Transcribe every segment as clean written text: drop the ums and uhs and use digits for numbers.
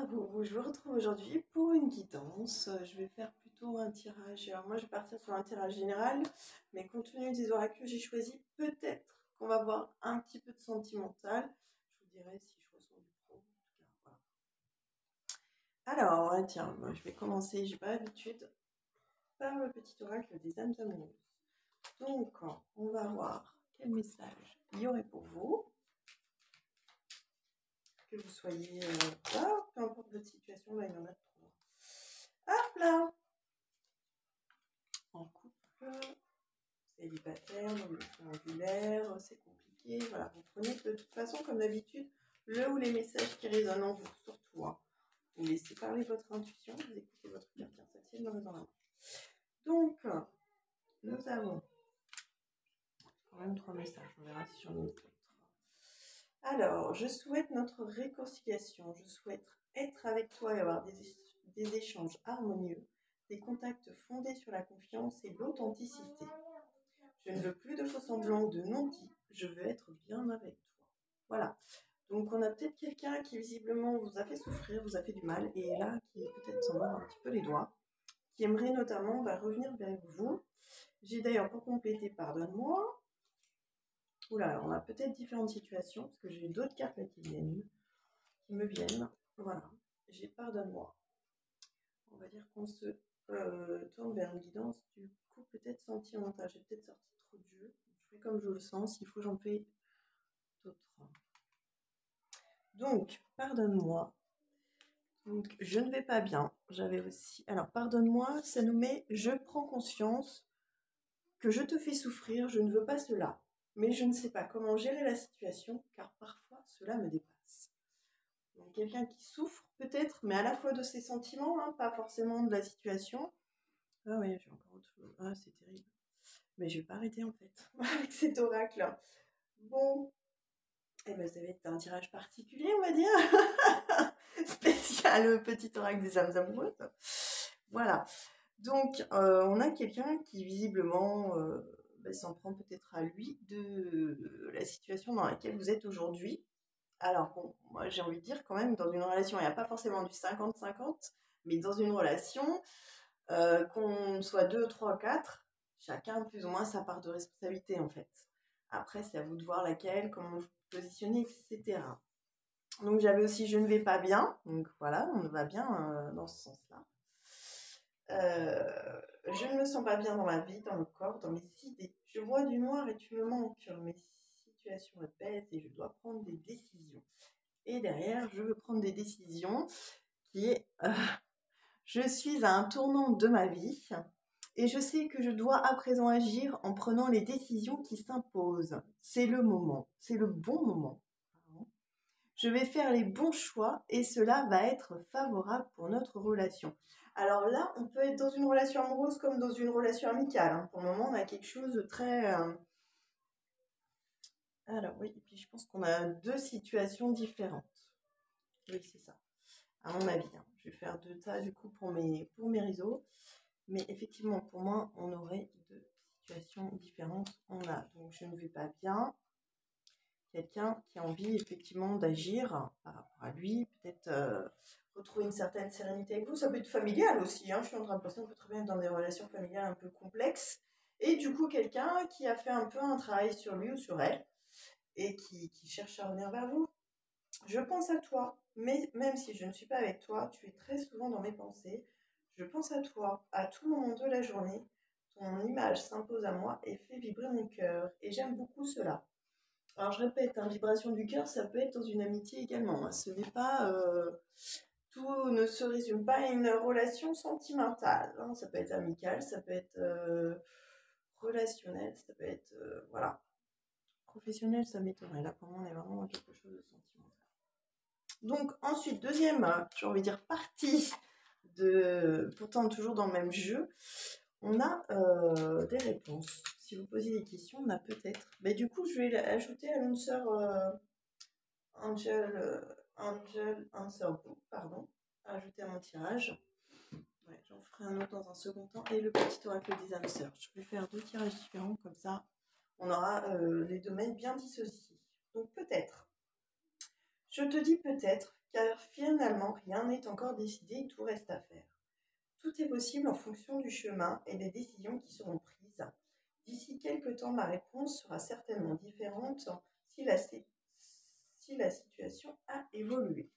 vous, je vous retrouve aujourd'hui pour une guidance. Je vais faire plutôt un tirage. Alors moi, je vais partir sur un tirage général, mais compte tenu des oracles que j'ai choisis, peut-être qu'on va voir un petit peu de sentimental. Je vous dirai si je ressens du pro. En tout cas, voilà. Alors, tiens, moi, je vais commencer, j'ai pas l'habitude, par le petit oracle des âmes amoureuses. Donc, on va voir quel message il y aurait pour vous. Que vous soyez peu importe votre situation, là il y en a trois. Hop là, en couple, célibataire, angulaire, c'est compliqué. Voilà, vous prenez de toute façon, comme d'habitude, le ou les messages qui résonnent en vous, surtout. Vous laissez parler votre intuition, vous écoutez votre cœur, tiens, ça tient dans la main. Donc, nous avons quand même trois messages, on verra si j'en ai d'autres. Alors, je souhaite notre réconciliation, je souhaite être avec toi et avoir des échanges harmonieux, des contacts fondés sur la confiance et l'authenticité. Je ne veux plus de faux semblants ou de non-dits, je veux être bien avec toi. Voilà. Donc, on a peut-être quelqu'un qui visiblement vous a fait souffrir, vous a fait du mal, et là, qui peut-être s'en mord un petit peu les doigts, qui aimerait notamment revenir vers vous. J'ai d'ailleurs pour compléter, pardonne-moi. Oula, on a peut-être différentes situations, parce que j'ai d'autres cartes là qui me viennent. Voilà, j'ai pardonne-moi. On va dire qu'on se tourne vers une guidance du coup peut-être sentimentale. J'ai peut-être sorti trop de jeux. Je fais comme je le sens, s'il faut j'en fais d'autres. Donc, pardonne-moi. Donc, je ne vais pas bien. J'avais aussi... Alors, pardonne-moi, ça nous met « Je prends conscience que je te fais souffrir, je ne veux pas cela. Mais je ne sais pas comment gérer la situation, car parfois cela me dépasse. » Donc, quelqu'un qui souffre peut-être, mais à la fois de ses sentiments, hein, pas forcément de la situation. Ah oui, j'ai encore autre chose. Ah, c'est terrible. Mais je vais pas arrêter en fait, avec cet oracle. Bon, eh ben, ça va être un tirage particulier, on va dire. Spécial petit oracle des âmes amoureuses. Voilà. Donc, on a quelqu'un qui visiblement s'en prend peut-être à lui de la situation dans laquelle vous êtes aujourd'hui. Alors, bon, moi j'ai envie de dire quand même, dans une relation, il n'y a pas forcément du 50-50, mais dans une relation, qu'on soit 2, 3, 4, chacun plus ou moins sa part de responsabilité en fait. Après, c'est à vous de voir laquelle, comment vous positionnez, etc. Donc, j'avais aussi « je ne vais pas bien ». Donc, voilà, on va bien dans ce sens-là. Je ne me sens pas bien dans ma vie, dans le corps, dans mes idées. Je vois du noir et tu me manques. Mes situations me pèsent et je dois prendre des décisions. Et derrière, je veux prendre des décisions qui est... je suis à un tournant de ma vie et je sais que je dois à présent agir en prenant les décisions qui s'imposent. C'est le moment, c'est le bon moment. Je vais faire les bons choix et cela va être favorable pour notre relation. Alors là, on peut être dans une relation amoureuse comme dans une relation amicale. Hein. Pour le moment, on a quelque chose de très... Alors oui, et puis je pense qu'on a deux situations différentes. Oui, c'est ça, à mon avis. Hein. Je vais faire deux tas du coup pour mes réseaux. Mais effectivement, pour moi, on aurait deux situations différentes. On a donc je ne vais pas bien. Quelqu'un qui a envie effectivement d'agir par rapport à lui, peut-être retrouver une certaine sérénité avec vous. Ça peut être familial aussi. Hein. Je suis en train de penser qu'on peut très bien être dans des relations familiales un peu complexes. Et du coup, quelqu'un qui a fait un peu un travail sur lui ou sur elle et qui cherche à revenir vers vous. Je pense à toi, mais même si je ne suis pas avec toi, tu es très souvent dans mes pensées. Je pense à toi à tout moment de la journée. Ton image s'impose à moi et fait vibrer mon cœur. Et j'aime beaucoup cela. Alors je répète, hein, vibration du cœur, ça peut être dans une amitié également. Hein. Ce n'est pas... tout ne se résume pas à une relation sentimentale. Hein. Ça peut être amical, ça peut être relationnel, ça peut être... voilà. Professionnel, ça m'étonnerait. Là, pour moi, on est vraiment dans quelque chose de sentimental. Donc ensuite, deuxième, j'ai envie de dire partie pourtant toujours dans le même jeu, on a des réponses. Si vous posez des questions, on a peut-être. Mais du coup, je vais ajouter à l'Answer Angel Answer Book, pardon, ajouter à mon tirage. Ouais, j'en ferai un autre dans un second temps. Et le petit oracle des âmes sœurs. Je vais faire deux tirages différents, comme ça, on aura les domaines bien dissociés. Donc peut-être. Je te dis peut-être car finalement, rien n'est encore décidé et tout reste à faire. Tout est possible en fonction du chemin et des décisions qui seront prises. D'ici quelques temps, ma réponse sera certainement différente si la situation a évolué.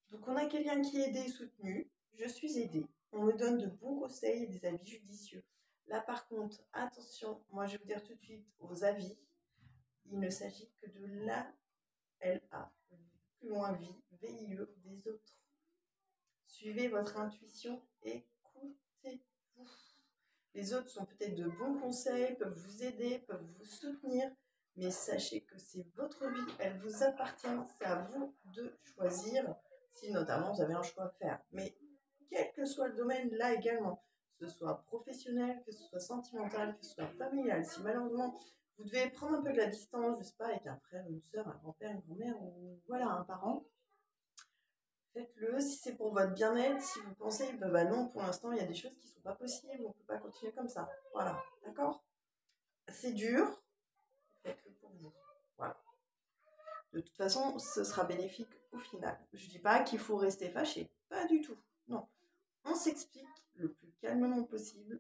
Donc on a quelqu'un qui est aidé et soutenu. Je suis aidée. On me donne de bons conseils et des avis judicieux. Là par contre, attention, moi je vais vous dire tout de suite aux avis. Il ne s'agit que de l'ALA, plus loin vie, VIE des autres. Suivez votre intuition, écoutez-vous. Les autres sont peut-être de bons conseils, peuvent vous aider, peuvent vous soutenir, mais sachez que c'est votre vie, elle vous appartient, c'est à vous de choisir, si notamment vous avez un choix à faire. Mais quel que soit le domaine, là également, que ce soit professionnel, que ce soit sentimental, que ce soit familial, si malheureusement vous devez prendre un peu de la distance, je sais pas, avec un frère, une soeur, un grand-père, une grand-mère, ou voilà, un parent, faites-le. Si c'est pour votre bien-être, si vous pensez, bah non, pour l'instant, il y a des choses qui ne sont pas possibles, on ne peut pas continuer comme ça. Voilà, d'accord? C'est dur, faites-le pour vous. Voilà. De toute façon, ce sera bénéfique au final. Je ne dis pas qu'il faut rester fâché, pas du tout. Non, on s'explique le plus calmement possible,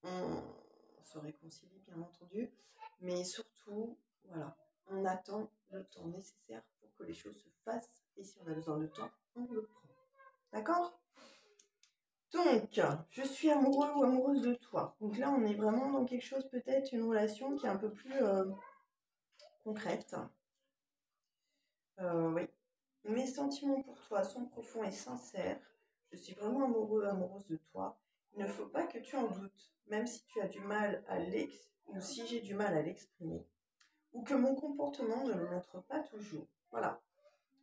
on se réconcilie bien entendu, mais surtout, voilà, on attend le temps nécessaire pour que les choses se fassent, et si on a besoin de temps, on le prend. D'accord? Donc, je suis amoureux ou amoureuse de toi. Donc là, on est vraiment dans quelque chose, peut-être une relation qui est un peu plus concrète. Oui. Mes sentiments pour toi sont profonds et sincères. Je suis vraiment amoureux, amoureuse de toi. Il ne faut pas que tu en doutes, même si tu as du mal à ou si j'ai du mal à l'exprimer, ou que mon comportement ne le montre pas toujours. Voilà.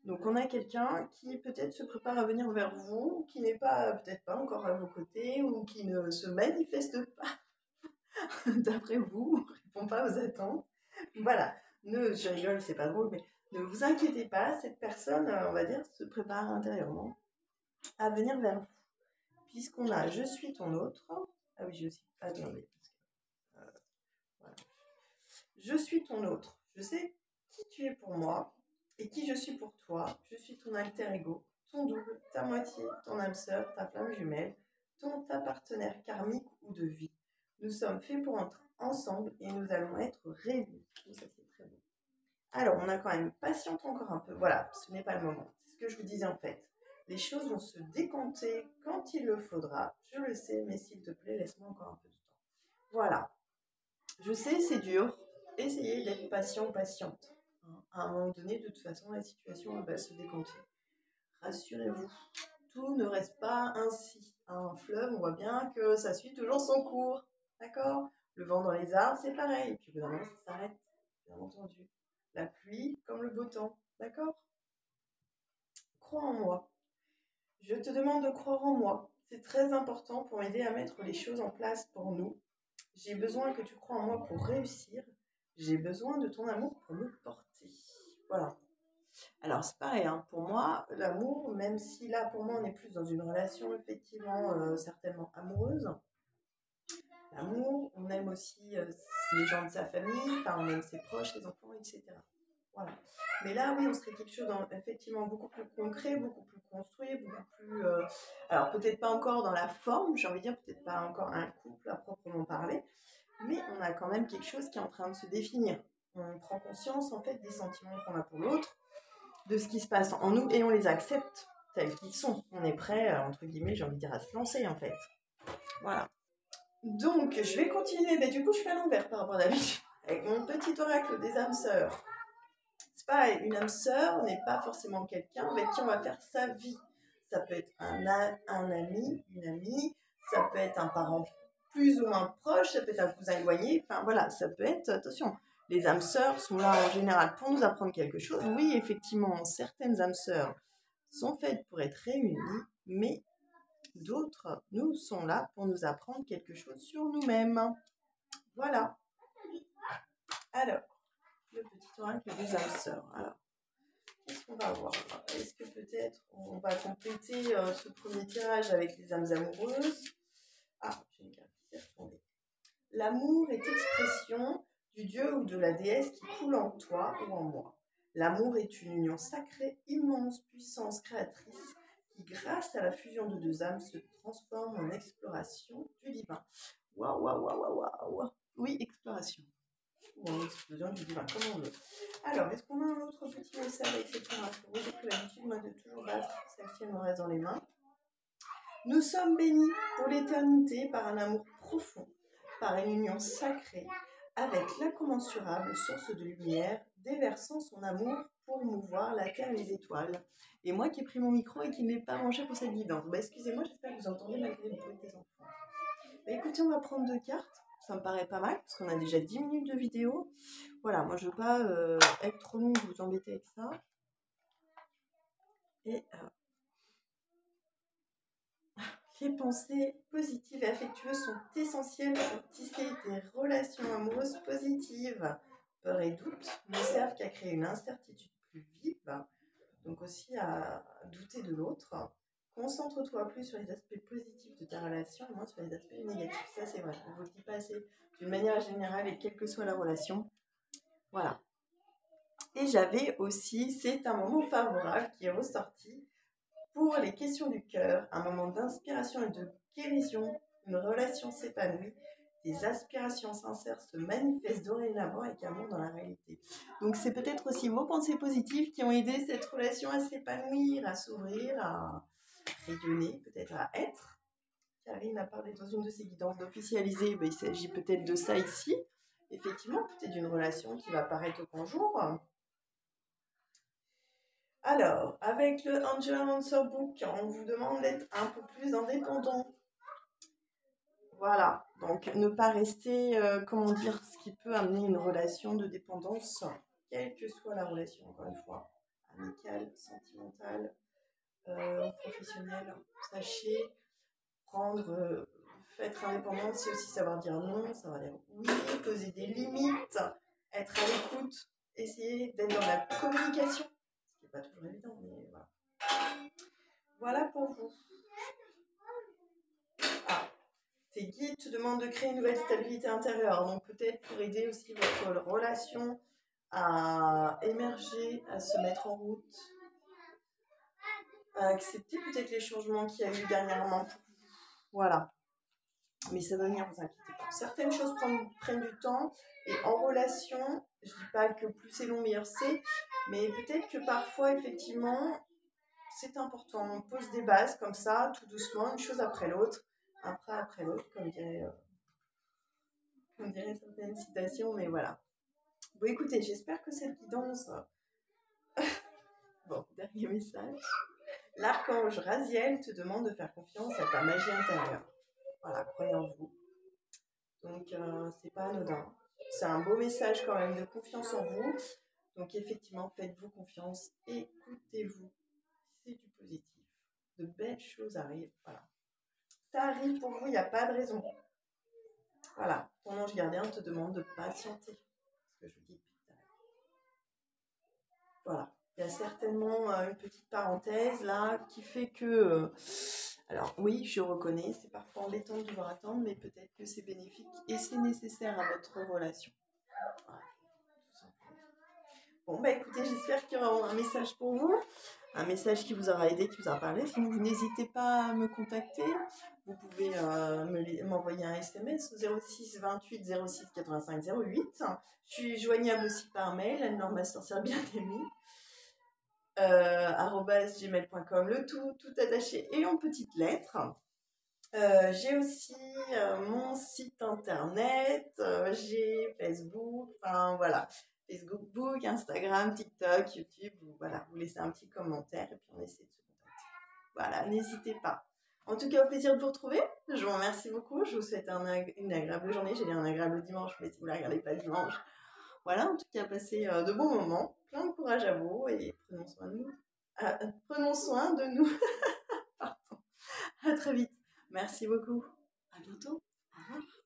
Donc on a quelqu'un qui peut-être se prépare à venir vers vous, qui n'est pas peut-être pas encore à vos côtés ou qui ne se manifeste pas d'après vous, répond pas aux attentes. Voilà, je rigole, c'est pas drôle, mais ne vous inquiétez pas, cette personne, on va dire, se prépare intérieurement à venir vers vous. Puisqu'on a je suis ton autre. Ah oui, je suis. Attendez. Voilà. Je suis ton autre. Je sais qui tu es pour moi et qui je suis pour toi. Je suis ton alter ego, ton double, ta moitié, ton âme sœur, ta flamme jumelle, ta partenaire karmique ou de vie. Nous sommes faits pour être ensemble et nous allons être réunis. Ça, c'est très beau. Alors, on a quand même patiente encore un peu. Voilà, ce n'est pas le moment. C'est ce que je vous disais en fait. Les choses vont se décompter quand il le faudra. Je le sais, mais s'il te plaît, laisse-moi encore un peu de temps. Voilà. Je sais, c'est dur. Essayez d'être patient ou patiente. À un moment donné, de toute façon, la situation va se décompter. Rassurez-vous, tout ne reste pas ainsi. Un fleuve, on voit bien que ça suit toujours son cours. D'accord? Le vent dans les arbres, c'est pareil. Et puis, évidemment, ça s'arrête, bien entendu. La pluie comme le beau temps. D'accord? Crois en moi. Je te demande de croire en moi. C'est très important pour m'aider à mettre les choses en place pour nous. J'ai besoin que tu crois en moi pour réussir. J'ai besoin de ton amour pour me porter. Voilà. Alors, c'est pareil, hein. Pour moi, l'amour, même si là, pour moi, on est plus dans une relation, effectivement, certainement amoureuse. L'amour, on aime aussi les gens de sa famille, enfin, on aime ses proches, les enfants, etc. Voilà. Mais là, oui, on serait quelque chose effectivement beaucoup plus concret, beaucoup plus construit, beaucoup plus... alors, peut-être pas encore dans la forme, j'ai envie de dire, peut-être pas encore un couple à proprement parler, mais on a quand même quelque chose qui est en train de se définir. On prend conscience, en fait, des sentiments qu'on a pour l'autre, de ce qui se passe en nous, et on les accepte tels qu'ils sont. On est prêt, entre guillemets, j'ai envie de dire, à se lancer, en fait. Voilà. Donc, je vais continuer. Mais du coup, je fais à l'envers par rapport à d'habitude. Avec mon petit oracle des âmes sœurs. C'est pas une âme sœur, n'est pas forcément quelqu'un avec qui on va faire sa vie. Ça peut être un ami, une amie, ça peut être un parent plus ou moins proche, ça peut être un cousin éloigné. Enfin, voilà, ça peut être... Attention, les âmes sœurs sont là en général pour nous apprendre quelque chose. Oui, effectivement, certaines âmes sœurs sont faites pour être réunies, mais d'autres, nous, sont là pour nous apprendre quelque chose sur nous-mêmes. Voilà. Alors, le petit oracle des âmes sœurs. Alors, qu'est-ce qu'on va voir? Est-ce que peut-être on va compléter ce premier tirage avec les âmes amoureuses? Ah, j'ai une carte qui s'est retournée. L'amour est expression du dieu ou de la déesse qui coule en toi ou en moi. L'amour est une union sacrée, immense puissance créatrice qui, grâce à la fusion de deux âmes, se transforme en exploration du divin. Waouh, waouh, waouh, waouh, waouh. Oui, exploration. Ou en explosion du divin, comme on veut. Alors, est-ce qu'on a un autre petit message avec cette carte? Oui, j'ai pris l'habitude, moi, de toujours battre. Celle-ci, elle me reste dans les mains. Nous sommes bénis pour l'éternité par un amour profond, par une union sacrée, avec l'incommensurable source de lumière, déversant son amour pour mouvoir la terre et les étoiles. Et moi qui ai pris mon micro et qui ne l'ai pas mangé pour cette guidance. Bah, excusez-moi, j'espère que vous entendez malgré le bruit des enfants. Bah, écoutez, on va prendre 2 cartes. Ça me paraît pas mal, parce qu'on a déjà 10 minutes de vidéo. Voilà, moi je veux pas être trop longue, vous embêter avec ça. Et les pensées positives et affectueuses sont essentielles pour tisser des relations amoureuses positives. Peur et doute ne servent qu'à créer une incertitude plus vive, donc aussi à douter de l'autre. Concentre-toi plus sur les aspects positifs de ta relation et moins sur les aspects négatifs. Ça, c'est vrai. On ne vous le dit pas assez d'une manière générale et quelle que soit la relation. Voilà. Et j'avais aussi, c'est un moment favorable qui est ressorti pour les questions du cœur, un moment d'inspiration et de guérison, une relation s'épanouit, des aspirations sincères se manifestent dorénavant avec amour dans la réalité. Donc c'est peut-être aussi vos pensées positives qui ont aidé cette relation à s'épanouir, à s'ouvrir, à rayonner, peut-être à être. Karine a parlé dans une de ses guidances d'officialiser, il s'agit peut-être de ça ici. Effectivement, peut-être d'une relation qui va apparaître au grand jour. Alors, avec le Angel Answer Book, on vous demande d'être un peu plus indépendant. Voilà, donc ne pas rester, comment dire, ce qui peut amener une relation de dépendance, quelle que soit la relation, encore une fois, amicale, sentimentale, professionnelle. Sachez prendre, être indépendante, c'est aussi savoir dire non, savoir dire oui, poser des limites, être à l'écoute, essayer d'être dans la communication, ce qui n'est pas toujours évident, mais voilà. Voilà pour vous. Ah, tes guides te demandent de créer une nouvelle stabilité intérieure, donc peut-être pour aider aussi votre relation à émerger, à se mettre en route, à accepter peut-être les changements qu'il y a eu dernièrement. Voilà. Mais ça va venir, vous inquiétez pas. Certaines choses prennent du temps, et en relation, je dis pas que plus c'est long, meilleur c'est, mais peut-être que parfois, effectivement, c'est important. On pose des bases comme ça, tout doucement, une chose après l'autre, un pas après l'autre, comme dirait certaines citations, mais voilà. Bon, écoutez, j'espère que cette guidance... Bon, dernier message. L'archange Raziel te demande de faire confiance à ta magie intérieure. Voilà, croyez en vous. Donc, c'est pas anodin. C'est un beau message quand même de confiance en vous. Donc, effectivement, faites-vous confiance, écoutez-vous. C'est du positif. De belles choses arrivent. Voilà. Ça arrive pour vous, il n'y a pas de raison. Voilà. Ton ange gardien te demande de patienter. Ce que je vous dis depuis tout à l'heure. Voilà. Il y a certainement une petite parenthèse là qui fait que... alors oui, je reconnais, c'est parfois embêtant de devoir attendre, mais peut-être que c'est bénéfique et c'est nécessaire à votre relation. Voilà, tout simplement. Bon, bah écoutez, j'espère qu'il y aura un message pour vous, un message qui vous aura aidé, qui vous aura parlé. Sinon, vous n'hésitez pas à me contacter. Vous pouvez m'envoyer un SMS au 06 28 06 85 08. Je suis joignable aussi par mail, Anne-Laure ma sorcière bien aimée. @gmail.com, le tout attaché et en petites lettres. J'ai aussi mon site internet, j'ai Facebook, enfin voilà, Facebook, Instagram, TikTok, YouTube, voilà, vous laissez un petit commentaire et puis on essaie de se contacter. Voilà, n'hésitez pas. En tout cas, au plaisir de vous retrouver. Je vous remercie beaucoup. Je vous souhaite une agréable journée. J'ai dit un agréable dimanche, mais si vous ne la regardez pas dimanche, voilà, en tout cas, passez de bons moments. Plein de courage à vous et prenons soin de nous. Prenons soin de nous. Pardon. À très vite. Merci beaucoup. À bientôt. Au revoir.